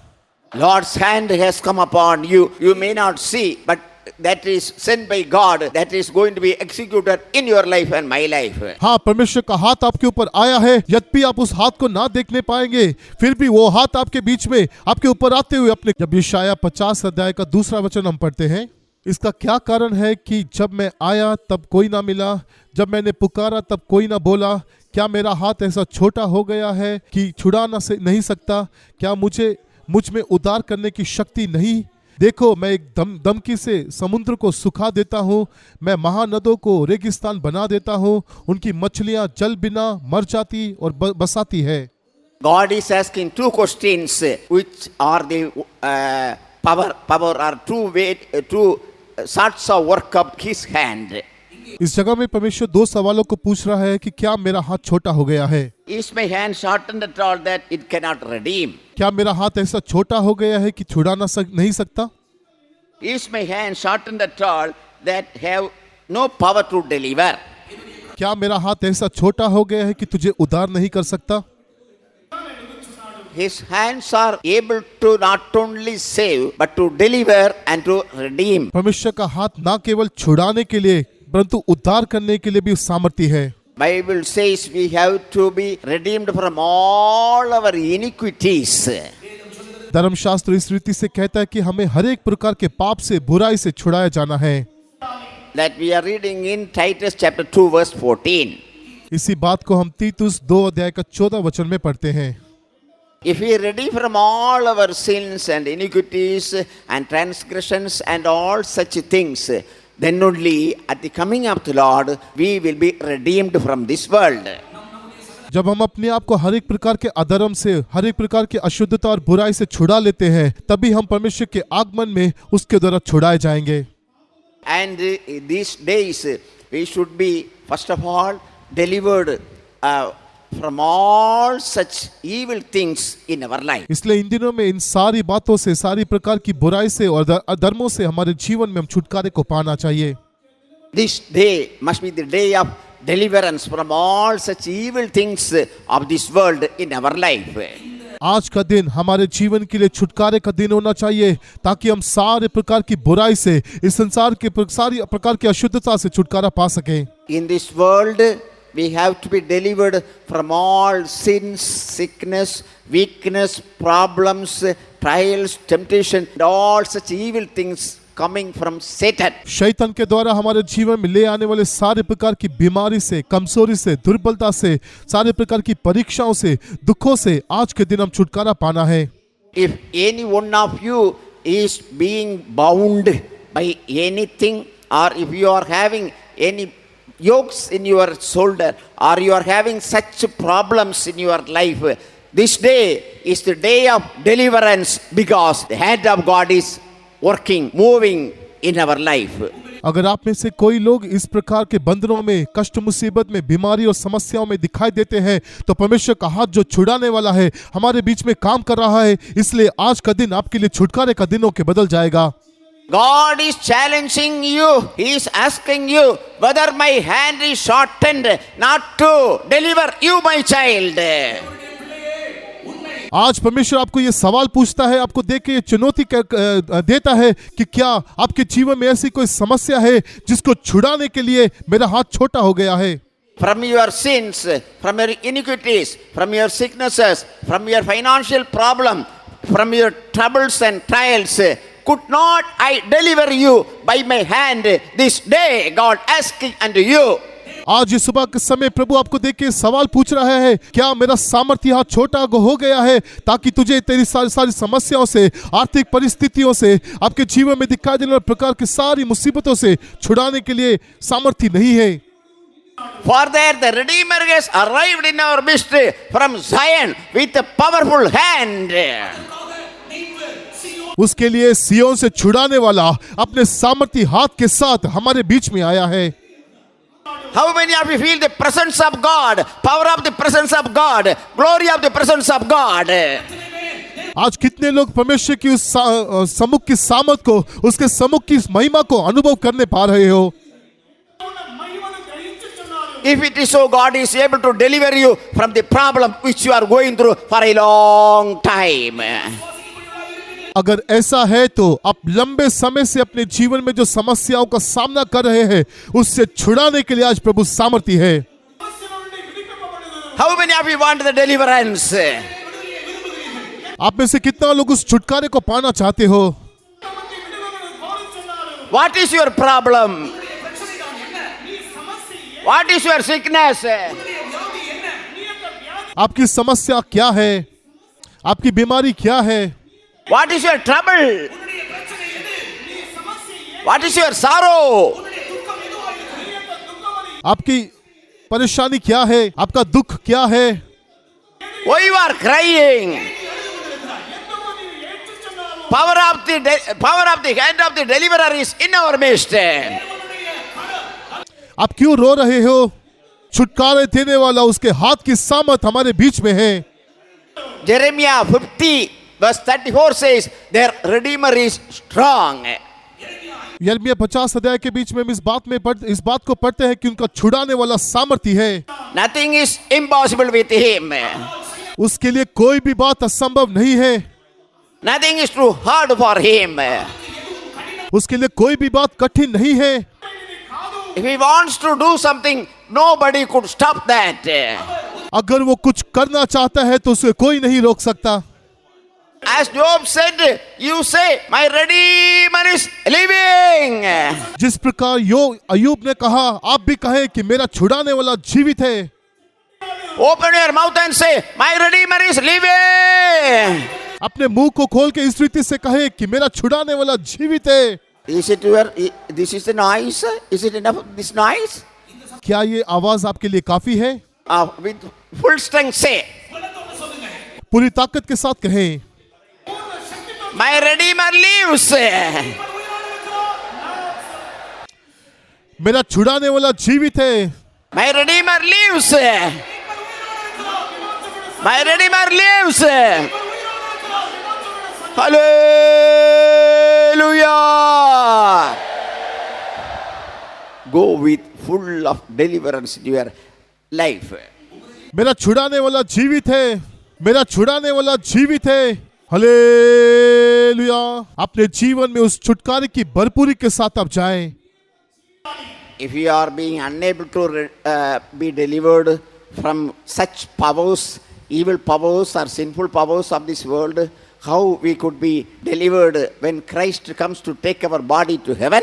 Lord's hand has come upon you. You may not see, but that is sent by God. That is going to be executed in your life and my life. हाँ, परमेश्वर का हाथ आपके ऊपर आया है, यद्यपि आप उस हाथ को ना देखने पाएंगे, फिर भी वो हाथ आपके बीच में आपके ऊपर आते हुए अपने। जब यशाया 50 अध्याय का 2 वचन हम पढ़ते हैं, इसका क्या कारण है कि जब मैं आया तब कोई ना मिला, जब मैंने पुकारा तब कोई ना बोला। क्या मेरा हाथ ऐसा छोटा हो गया है कि छुड़ा नहीं सकता? क्या मुझ में उद्धार करने की शक्ति नहीं? देखो, मैं एक दमकी से समुद्र को सुखा देता हूँ, मैं महानदों को रेगिस्तान बना देता हूँ, उनकी मछलियाँ जल बिना मर जाती और बसाती है। God is asking two questions, which are the power or two sorts of work of His hand. इस जगह में परमेश्वर 2 सवालों को पूछ रहा है कि क्या मेरा हाथ छोटा हो गया है? Is my hand shortened at all that it cannot redeem? क्या मेरा हाथ ऐसा छोटा हो गया है कि छुड़ा नहीं सकता? Is my hand shortened at all that have no power to deliver? क्या मेरा हाथ ऐसा छोटा हो गया है कि तुझे उद्धार नहीं कर सकता? His hands are able to not only save but to deliver and to redeem. परमेश्वर का हाथ ना केवल छुड़ाने के लिए परंतु उद्धार करने के लिए भी सामर्थी है। Bible says we have to be redeemed from all our iniquities. धर्मशास्त्र इस रीति से कहता है कि हमें हर एक प्रकार के पाप से, बुराई से छुड़ाया जाना है। That we are reading in Titus chapter 2 verse 14. इसी बात को हम तीतुस 2 अध्याय का 14 वचन में पढ़ते हैं। If we are ready from all our sins and iniquities and transgressions and all such things, then only at the coming of the Lord we will be redeemed from this world. जब हम अपने आप को हर एक प्रकार के अधर्म से, हर एक प्रकार के अशुद्धता और बुराई से छुड़ा लेते हैं, तभी हम परमेश्वर के आगमन में उसके द्वारा छुड़ाए जाएंगे। And these days we should be first of all delivered from all such evil things in our life. इसलिए इन दिनों में इन सारी बातों से, सारी प्रकार की बुराई से और अधर्मों से हमारे जीवन में हम छुटकारे को पाना चाहिए। This day must be the day of deliverance from all such evil things of this world in our life. आज का दिन हमारे जीवन के लिए छुटकारे का दिन होना चाहिए, ताकि हम सारे प्रकार की बुराई से, इस संसार के सारी प्रकार की अशुद्धता से छुटकारा पा सकें। In this world we have to be delivered from all sins, sickness, weakness, problems, trials, temptation, and all such evil things coming from Satan. शैतान के द्वारा हमारे जीवन में ले आने वाले सारे प्रकार की बीमारी से, कमजोरी से, दुर्बलता से, सारे प्रकार की परीक्षाओं से, दुखों से आज के दिन हम छुटकारा पाना है। If any one of you is being bound by anything, or if you are having any yokes in your shoulder, or you are having such problems in your life, this day is the day of deliverance, because the hand of God is working, moving in our life. अगर आप में से कोई लोग इस प्रकार के बंधनों में, कष्ट मुसीबत में, बीमारी और समस्याओं में दिखाई देते हैं, तो परमेश्वर का हाथ जो छुड़ाने वाला है हमारे बीच में काम कर रहा है। इसलिए आज का दिन आपके लिए छुटकारे का दिन होकर बदल जाएगा। God is challenging you. He is asking you whether my hand is shortened not to deliver you, my child. आज परमेश्वर आपको ये सवाल पूछता है, आपको देख के ये चुनौती देता है कि क्या आपके जीवन में ऐसी कोई समस्या है जिसको छुड़ाने के लिए मेरा हाथ छोटा हो गया है। From your sins, from your iniquities, from your sicknesses, from your financial problem, from your troubles and trials, could not I deliver you by my hand this day? God asking unto you. आज इस सुबह के समय प्रभु आपको देख के सवाल पूछ रहा है, क्या मेरा सामर्थ्य हाथ छोटा हो गया है ताकि तुझे तेरी सारी समस्याओं से, आर्थिक परिस्थितियों से, आपके जीवन में दिखाई देने वाले प्रकार की सारी मुसीबतों से छुड़ाने के लिए सामर्थ्य नहीं है। For there the Redeemer has arrived in our midst from Zion with a powerful hand. उसके लिए सियोन से छुड़ाने वाला अपने सामर्थ्य हाथ के साथ हमारे बीच में आया है। How many of you feel the presence of God, power of the presence of God, glory of the presence of God? आज कितने लोग परमेश्वर की उस सम्मुख की सामर्थ को, उसके सम्मुख की महिमा को अनुभव करने पा रहे हो? If it is so, God is able to deliver you from the problem which you are going through for a long time. अगर ऐसा है तो आप लंबे समय से अपने जीवन में जो समस्याओं का सामना कर रहे हैं, उससे छुड़ाने के लिए आज प्रभु सामर्थी है। How many of you want the deliverance? आप में से कितना लोग उस छुटकारे को पाना चाहते हो? What is your problem? What is your sickness? आपकी समस्या क्या है? आपकी बीमारी क्या है? What is your trouble? What is your sorrow? आपकी परेशानी क्या है? आपका दुख क्या है? Why you are crying? Power of the hand of the deliverer is in our midst. आप क्यों रो रहे हो? छुटकारे देने वाला, उसके हाथ की सामर्थ हमारे बीच में है। Jeremiah 50 verse 34 says, their redeemer is strong. यिर्मयाह 50 अध्याय के बीच में हम इस बात को पढ़ते हैं कि उनका छुड़ाने वाला सामर्थी है। Nothing is impossible with him. उसके लिए कोई भी बात असंभव नहीं है। Nothing is too hard for him. उसके लिए कोई भी बात कठिन नहीं है। If he wants to do something, nobody could stop that. अगर वो कुछ करना चाहता है तो उसे कोई नहीं रोक सकता. As Job said, you say, my Redeemer is living. जिस प्रकार अय्यूब ने कहा, आप भी कहें कि मेरा छुड़ाने वाला जीवित है. Open your mouth and say, my Redeemer is living. अपने मुंह को खोल के इस रीति से कहे कि मेरा छुड़ाने वाला जीवित है. This is the noise? Is it enough of this noise? क्या ये आवाज आपके लिए काफी है? With full strength say, पूरी ताकत के साथ कहें, my Redeemer lives. मेरा छुड़ाने वाला जीवित है. My Redeemer lives. My Redeemer lives. Hallelujah. Go with full of deliverance in your life. मेरा छुड़ाने वाला जीवित है. मेरा छुड़ाने वाला जीवित है. हालेलुया. अपने जीवन में उस छुटकारे की भरपूरी के साथ आप जाएं. If you are being unable to be delivered from such powers, evil powers or sinful powers of this world, how we could be delivered when Christ comes to take our body to heaven?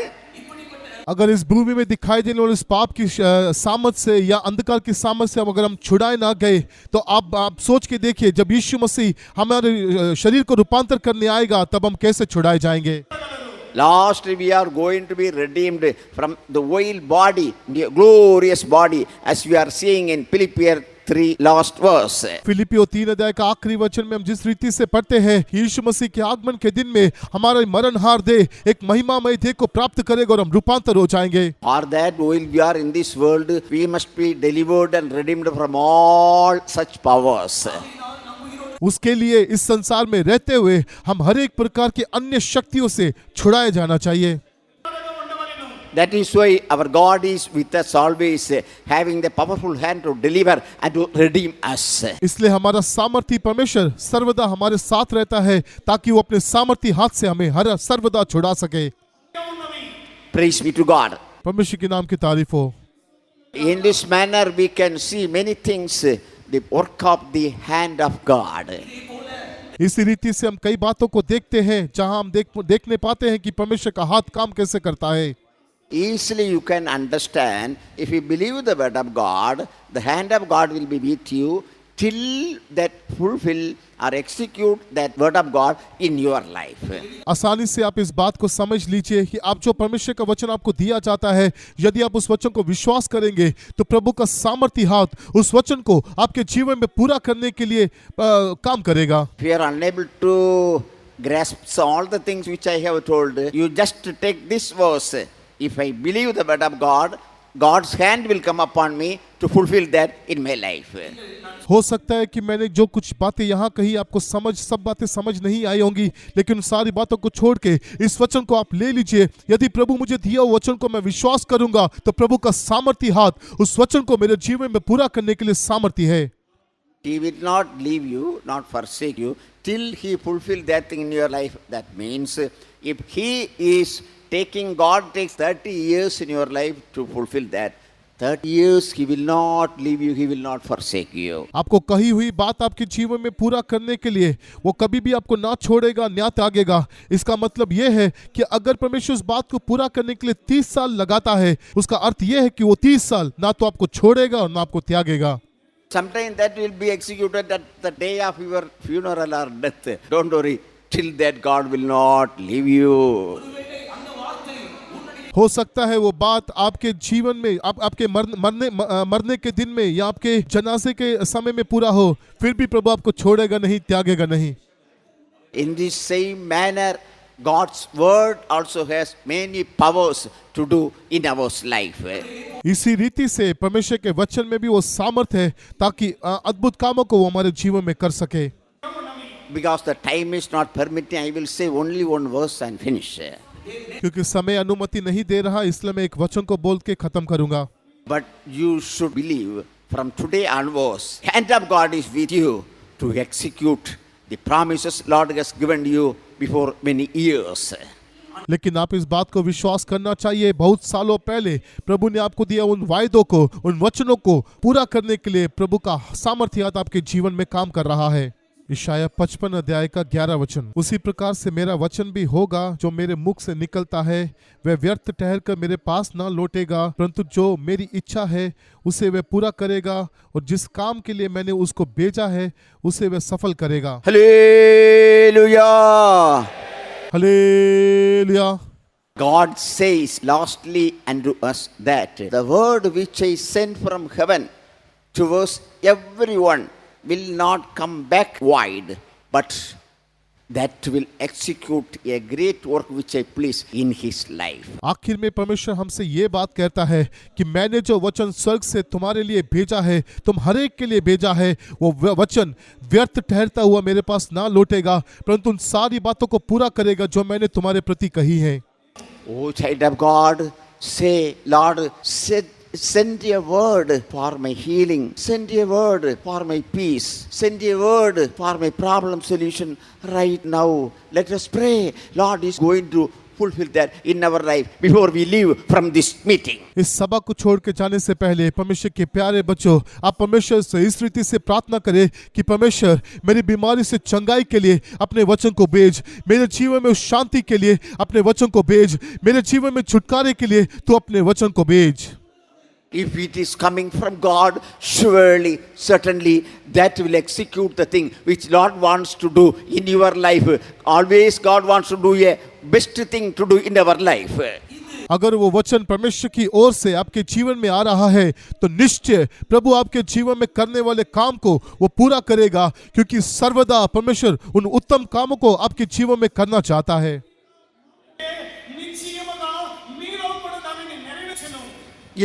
अगर इस भूमि में दिखाई देने वाले इस पाप की सामर्थ से या अंधकार की सामर्थ से अगर हम छुड़ाए ना गए, तो आप सोच के देखिए, जब यीशु मसीह हमारे शरीर को रूपांतर करने आएगा, तब हम कैसे छुड़ाए जाएंगे. Last, we are going to be redeemed from the vile body, the glorious body, as we are seeing in Philippians 3 last verse. फिलिपियों 3 अध्याय का आखिरी वचन में हम जिस रीति से पढ़ते हैं, यीशु मसीह के आगमन के दिन में हमारा मरणहार देह एक महिमामय देह को प्राप्त करेगा और हम रूपांतर हो जाएंगे. For that, while we are in this world, we must be delivered and redeemed from all such powers. उसके लिए इस संसार में रहते हुए हम हर एक प्रकार की अन्य शक्तियों से छुड़ाए जाना चाहिए. That is why our God is with us always, having the powerful hand to deliver and to redeem us. इसलिए हमारा सामर्थी परमेश्वर सर्वदा हमारे साथ रहता है, ताकि वो अपने सामर्थी हाथ से हमें हर सर्वदा छुड़ा सके. Praise be to God. परमेश्वर के नाम की तारीफ हो. In this manner we can see many things, the work of the hand of God. इसी रीति से हम कई बातों को देखते हैं, जहां हम देखने पाते हैं कि परमेश्वर का हाथ काम कैसे करता है. Easily you can understand, if you believe the word of God, the hand of God will be with you till that fulfill or execute that word of God in your life. आसानी से आप इस बात को समझ लीजिए कि आप जो परमेश्वर का वचन आपको दिया जाता है, यदि आप उस वचन को विश्वास करेंगे, तो प्रभु का सामर्थी हाथ उस वचन को आपके जीवन में पूरा करने के लिए काम करेगा. If you are unable to grasp all the things which I have told, you just take this verse. If I believe the word of God, God's hand will come upon me to fulfill that in my life. हो सकता है कि मैंने जो कुछ बातें यहाँ कही आपको सब बातें समझ नहीं आई होंगी, लेकिन उन सारी बातों को छोड़ के इस वचन को आप ले लीजिए. यदि प्रभु मुझे दिया हुआ वचन को मैं विश्वास करूंगा, तो प्रभु का सामर्थी हाथ उस वचन को मेरे जीवन में पूरा करने के लिए सामर्थी है. He will not leave you, not forsake you, till He fulfill that thing in your life. That means if He is God takes 30 years in your life to fulfill that. 30 years He will not leave you, He will not forsake you. आपको कही हुई बात आपके जीवन में पूरा करने के लिए वो कभी भी आपको ना छोड़ेगा, ना त्यागेगा. इसका मतलब यह है कि अगर परमेश्वर उस बात को पूरा करने के लिए 30 साल लगाता है, उसका अर्थ यह है कि वो 30 साल ना तो आपको छोड़ेगा और ना आपको त्यागेगा. Sometime that will be executed at the day of your funeral or death. Don't worry, till that God will not leave you. हो सकता है वो बात आपके जीवन में आपके मरने के दिन में या आपके जनाजे के समय में पूरा हो, फिर भी प्रभु आपको छोड़ेगा नहीं, त्यागेगा नहीं. In this same manner, God's word also has many powers to do in our life. इसी रीति से परमेश्वर के वचन में भी वो सामर्थ है ताकि अद्भुत कामों को वो हमारे जीवन में कर सके. Because the time is not permitting, I will say only one verse and finish. क्योंकि समय अनुमति नहीं दे रहा, इसलिए मैं एक वचन को बोल के खत्म करूंगा. But you should believe from today onwards, hand of God is with you to execute the promises Lord has given you before many years. लेकिन आप इस बात को विश्वास करना चाहिए, बहुत सालों पहले प्रभु ने आपको दिया उन वायदों को, उन वचनों को पूरा करने के लिए प्रभु का सामर्थ्य आज आपके जीवन में काम कर रहा है। इशाया 55 अध्याय का 11 वचन, उसी प्रकार से मेरा वचन भी होगा जो मेरे मुख से निकलता है, वह व्यर्थ ठहर कर मेरे पास ना लौटेगा, परंतु जो मेरी इच्छा है उसे वह पूरा करेगा, और जिस काम के लिए मैंने उसको भेजा है उसे वह सफल करेगा। Hallelujah. Hallelujah. God says lastly unto us that the word which I sent from heaven towards everyone will not come back void, but that will execute a great work which I please in his life. आखिर में परमेश्वर हमसे ये बात कहता है कि मैंने जो वचन स्वर्ग से तुम्हारे लिए भेजा है, तुम हर एक के लिए भेजा है, वो वचन व्यर्थ ठहरता हुआ मेरे पास ना लौटेगा, परंतु उन सारी बातों को पूरा करेगा जो मैंने तुम्हारे प्रति कही है। Oh child of God, say, Lord, send a word for my healing, send a word for my peace, send a word for my problem solution right now. Let us pray. Lord is going to fulfill that in our life before we leave from this meeting. इस सभा को छोड़ के जाने से पहले परमेश्वर के प्यारे बच्चों, आप परमेश्वर से इस रीति से प्रार्थना करें कि परमेश्वर मेरी बीमारी से चंगाई के लिए अपने वचन को भेज, मेरे जीवन में उस शांति के लिए अपने वचन को भेज, मेरे जीवन में छुटकारे के लिए तू अपने वचन को भेज। If it is coming from God, surely, certainly, that will execute the thing which Lord wants to do in your life. Always God wants to do a best thing to do in our life. अगर वो वचन परमेश्वर की ओर से आपके जीवन में आ रहा है तो निश्चय प्रभु आपके जीवन में करने वाले काम को वो पूरा करेगा, क्योंकि सर्वदा परमेश्वर उन उत्तम कामों को आपके जीवन में करना चाहता है।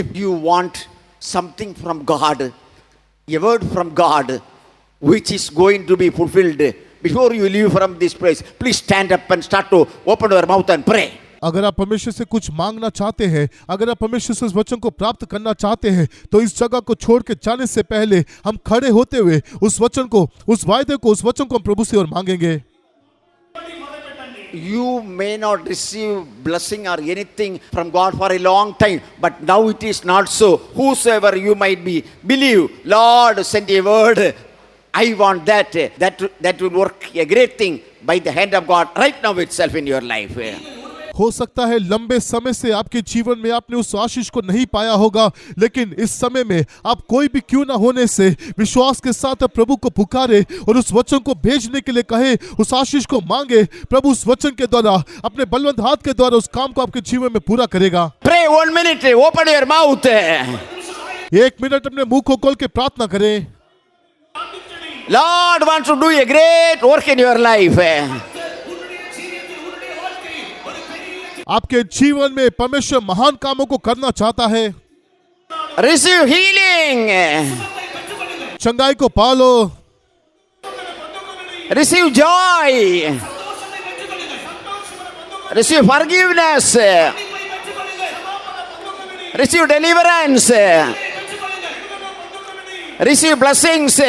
If you want something from God, a word from God, which is going to be fulfilled before you leave from this place, please stand up and start to open your mouth and pray. अगर आप परमेश्वर से कुछ मांगना चाहते हैं, अगर आप परमेश्वर से उस वचन को प्राप्त करना चाहते हैं, तो इस जगह को छोड़ के जाने से पहले हम खड़े होते हुए उस वचन को, उस वायदे को, उस वचन को हम प्रभु से और मांगेंगे। You may not receive blessing or anything from God for a long time, but now it is not so. Whosoever you might be, believe, Lord, send a word. I want that. That will work a great thing by the hand of God right now itself in your life. हो सकता है लंबे समय से आपके जीवन में आपने उस आशीष को नहीं पाया होगा, लेकिन इस समय में आप कोई भी क्यों ना होने से विश्वास के साथ प्रभु को पुकारे और उस वचन को भेजने के लिए कहे, उस आशीष को मांगे। प्रभु उस वचन के द्वारा, अपने बलवंत हाथ के द्वारा उस काम को आपके जीवन में पूरा करेगा। Pray 1 minute, open your mouth. 1 minute अपने मुंह को खोल के प्रार्थना करें। Lord wants to do a great work in your life. आपके जीवन में परमेश्वर महान कामों को करना चाहता है। Receive healing. चंगाई को पालो। Receive joy. Receive forgiveness. Receive deliverance. Receive blessings.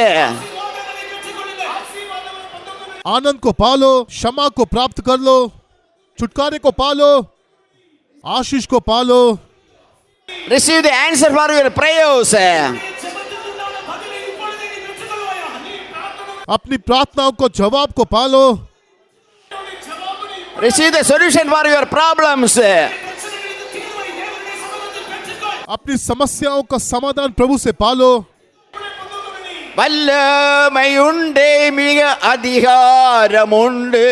आनंद को पालो, क्षमा को प्राप्त कर लो, छुटकारे को पालो, आशीष को पालो। Receive the answer for your prayers. अपनी प्रार्थनाओं को, जवाब को पालो। Receive the solution for your problems. अपनी समस्याओं का समाधान प्रभु से पालो। வல்லமையுண்டே மிக அதிகாரமுண்டு